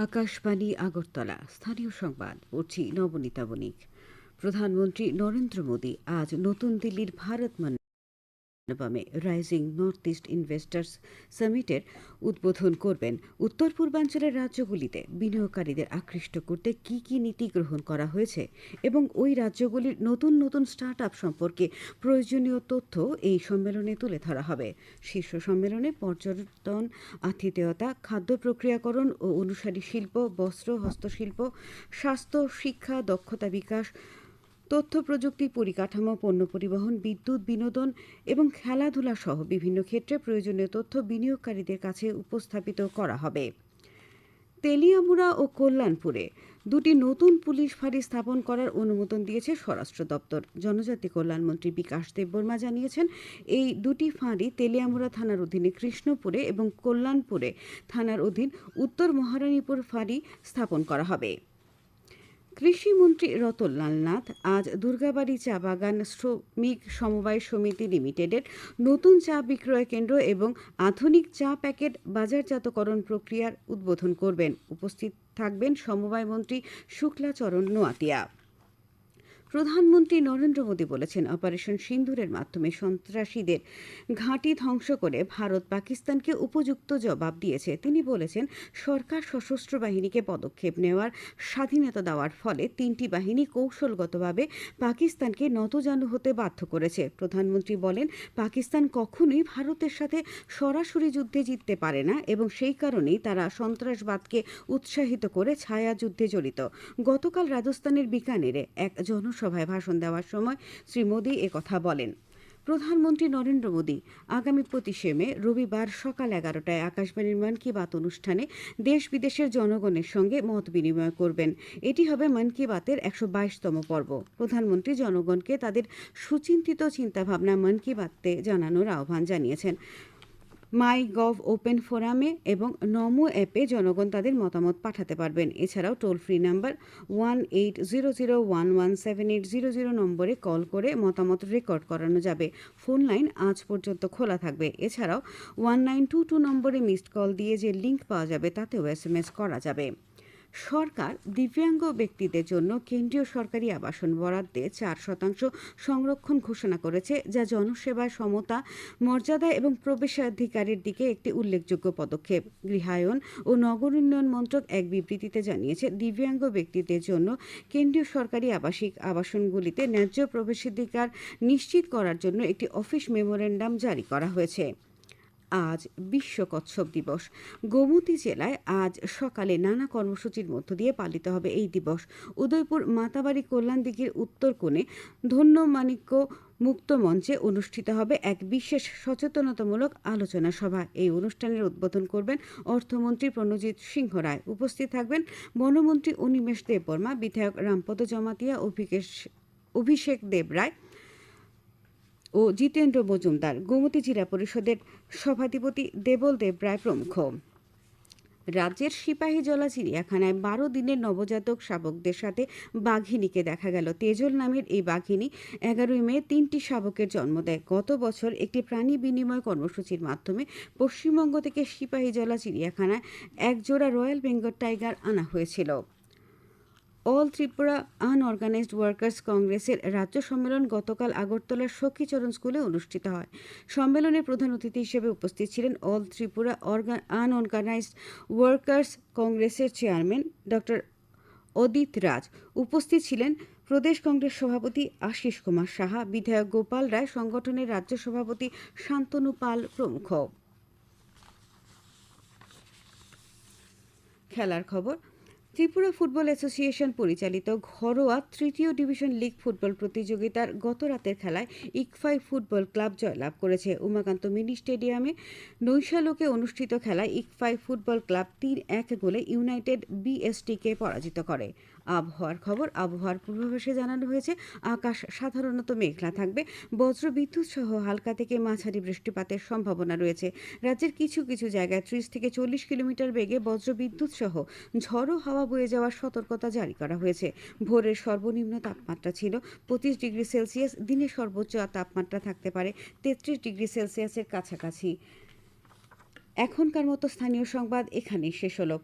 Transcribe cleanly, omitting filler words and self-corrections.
আকাশবাণী আগরতলা স্থানীয় সংবাদ পড়ছি নবনীতা বণিক। প্রধানমন্ত্রী নরেন্দ্র মোদী আজ নতুন দিল্লির ভারত মণ্ডপমে রাইজিং নর্থ ইস্ট ইনভেস্টার্স সামিটের উদ্বোধন করবেন। উত্তর পূর্বাঞ্চলের রাজ্যগুলিতে বিনিয়োগকারীদের আকৃষ্ট করতে কি কি নীতি গ্রহণ করা হয়েছে এবং ওই রাজ্যগুলির নতুন নতুন স্টার্ট আপ সম্পর্কে প্রয়োজনীয় তথ্য এই সম্মেলনে তুলে ধরা হবে। শীর্ষ সম্মেলনে পর্যটন, আতিথেয়তা, খাদ্য প্রক্রিয়াকরণ ও অনুসারী শিল্প, বস্ত্র, হস্তশিল্প, স্বাস্থ্য, শিক্ষা, দক্ষতা বিকাশ, তথ্য প্রযুক্তি, পরিকাঠামো, পণ্য পরিবহন, বিদ্যুৎ, বিনোদন এবং খেলাধুলা সহ বিভিন্ন ক্ষেত্রে প্রয়োজনীয় তথ্য বিনিয়োগকারীদের কাছে উপস্থাপিত করা হবে। তেলিয়ামুড়া ও কল্যাণপুরে দুটি নতুন পুলিশ ফাঁড়ি স্থাপন করার অনুমোদন দিয়েছে স্বরাষ্ট্র দপ্তর। জনজাতি কল্যাণমন্ত্রী বিকাশ দেববর্মা জানিয়েছেন, এই দুটি ফাঁড়ি তেলিয়ামুড়া থানার অধীনে কৃষ্ণপুরে এবং কল্যাণপুরে থানার অধীন উত্তর মহারানীপুর ফাঁড়ি স্থাপন করা হবে। কৃষিমন্ত্রী রতনলাল নাথ আজ দুর্গাবাড়ি চা বাগান শ্রমিক সমবায় সমিতি লিমিটেডের নতুন চা বিক্রয় কেন্দ্র এবং আধুনিক চা প্যাকেট বাজারজাতকরণ প্রক্রিয়ার উদ্বোধন করবেন। উপস্থিত থাকবেন সমবায় মন্ত্রী শুক্লাচরণ নোয়াতিয়া। প্রধানমন্ত্রী নরেন্দ্র মোদী বলেছেন, অপারেশন সিন্দুরের মাধ্যমে সন্ত্রাসীদের ঘাঁটি ধ্বংস করে ভারত পাকিস্তানকে উপযুক্ত জবাব দিয়েছে। তিনি বলেছেন, সরকার সশস্ত্র বাহিনীকে পদক্ষেপ নেওয়ার স্বাধীনতা দেওয়ার ফলে তিনটি বাহিনী কৌশলগতভাবে পাকিস্তানকে নতজানু হতে বাধ্য করেছে। প্রধানমন্ত্রী বলেন, পাকিস্তান কখনোই ভারতের সাথে সরাসরি যুদ্ধে জিততে পারে না এবং সেই কারণেই তারা সন্ত্রাসবাদকে উৎসাহিত করে ছায়া যুদ্ধে জড়িত। গতকাল রাজস্থানের বিকানেরে এক জনসভায় ভাষণ দেওয়ার সময় শ্রী মোদী একথা বলেন। প্রধানমন্ত্রী নরেন্দ্র মোদী আগামী 25 মে রবিবার সকাল 11টায় আকাশবাণীর মন কি বাত অনুষ্ঠানে দেশ বিদেশের জনগণের সঙ্গে মত বিনিময় করবেন। এটি হবে মন কি বাতের 122তম পর্ব। প্রধানমন্ত্রী জনগণকে তাদের সুচিন্তিত চিন্তাভাবনা মন কি বাতে জানানোর আহ্বান জানিয়েছেন। মাই গভ ওপেন ফোরামে এবং নমো অ্যাপে জনগণ তাদের মতামত পাঠাতে পারবেন। এছাড়াও টোল ফ্রি নাম্বার 1800117800 নম্বরে কল করে মতামত রেকর্ড করানো যাবে। ফোন লাইন আজ পর্যন্ত খোলা থাকবে। এছাড়াও 1922 নম্বরে মিসড কল দিয়ে যে লিঙ্ক পাওয়া যাবে তাতেও SMS করা যাবে। সরকার দিব্যাঙ্গ ব্যক্তিদের জন্য কেন্দ্রীয় সরকারি আবাসন বরাদ্দে 4% সংরক্ষণ ঘোষণা করেছে, যা জনসেবায় সমতা, মর্যাদা এবং প্রবেশাধিকারের দিকে একটি উল্লেখযোগ্য পদক্ষেপ। গৃহায়ন ও নগর উন্নয়ন মন্ত্রক এক বিবৃতিতে জানিয়েছে, দিব্যাঙ্গ ব্যক্তিদের জন্য কেন্দ্রীয় সরকারি আবাসিক আবাসনগুলিতে ন্যায্য প্রবেশাধিকার নিশ্চিত করার জন্য একটি অফিস মেমোরেন্ডাম জারি করা হয়েছে। আজ বিশ্ব কচ্ছপ দিবস। গোমতী জেলায় আজ সকালে নানা কর্মসূচির মধ্য দিয়ে পালিত হবে এই দিবস। উদয়পুর মাতাবাড়ি কল্যাণদিঘির উত্তর কোণে ধন্যমাণিক্য মুক্ত মঞ্চে অনুষ্ঠিত হবে এক বিশেষ সচেতনতামূলক আলোচনা সভা। এই অনুষ্ঠানের উদ্বোধন করবেন অর্থমন্ত্রী প্রণজিৎ সিংহ রায়। উপস্থিত থাকবেন বনমন্ত্রী অনিমেষ দেববর্মা, বিধায়ক রামপদ জমাতিয়া, অভিষেক দেব রায় ও জিতেন্দ্র মজুমদার, গোমতী জেলা পরিষদের সভাধিপতি দেবল দেব রায় প্রমুখ। রাজ্যের সিপাহীজলা চিড়িয়াখানায় 12 দিনের নবজাতক শাবকদের সাথে বাঘিনীকে দেখা গেল। তেজল নামের এই বাঘিনী 11 মে 3টি শাবকের জন্ম দেয়। গত বছর একটি প্রাণী বিনিময় কর্মসূচির মাধ্যমে পশ্চিমবঙ্গ থেকে সিপাহীজলা চিড়িয়াখানায় এক জোড়া রয়্যাল বেঙ্গল টাইগার আনা হয়েছিল। অল ত্রিপুরা আনঅর্গানাইজড ওয়ার্কার্স কংগ্রেসের রাজ্য সম্মেলন গতকাল আগরতলার সখীচরণ স্কুলে অনুষ্ঠিত হয়। সম্মেলনে প্রধান অতিথি হিসেবে উপস্থিত ছিলেন অল ত্রিপুরা আনঅর্গানাইজড ওয়ার্কার্স কংগ্রেসের চেয়ারম্যান ডক্টর অদিত রাজ। উপস্থিত ছিলেন প্রদেশ কংগ্রেস সভাপতি আশিস কুমার সাহা, বিধায়ক গোপাল রায়, সংগঠনের রাজ্য সভাপতি শান্তনু পাল প্রমুখ। খেলার খবর। ত্রিপুরা ফুটবল অ্যাসোসিয়েশন পরিচালিত ঘরোয়া তৃতীয় ডিভিশন লীগ ফুটবল প্রতিযোগিতার গত রাতের খেলায় ইকফাই ফুটবল ক্লাব জয়লাভ করেছে। উমাকান্ত মিনি স্টেডিয়ামে নৈশালোকে অনুষ্ঠিত খেলায় ইকফাই ফুটবল ক্লাব 3-1 গোলে ইউনাইটেড বিএসটিকে পরাজিত করে। আবহাওয়ার খবর। আবহাওয়ার পূর্বাভাসে জানানো হয়েছে, আকাশ সাধারণত মেঘলা থাকবে, বজ্রবিদ্যুৎ সহ হালকা থেকে মাঝারি বৃষ্টিপাতের সম্ভাবনা রয়েছে। রাজ্যের কিছু কিছু জায়গায় 30 থেকে 40 কিলোমিটার বেগে বজ্রবিদ্যুৎ সহ ঝড়ো হাওয়া বয়ে যাওয়ার সতর্কতা জারি করা হয়েছে। ভোরের সর্বনিম্ন তাপমাত্রা ছিল 25 ডিগ্রি সেলসিয়াস। দিনের সর্বোচ্চ তাপমাত্রা থাকতে পারে 33 ডিগ্রি সেলসিয়াসের কাছাকাছি। এখনকার মতো স্থানীয় সংবাদ এখানেই শেষ হলো।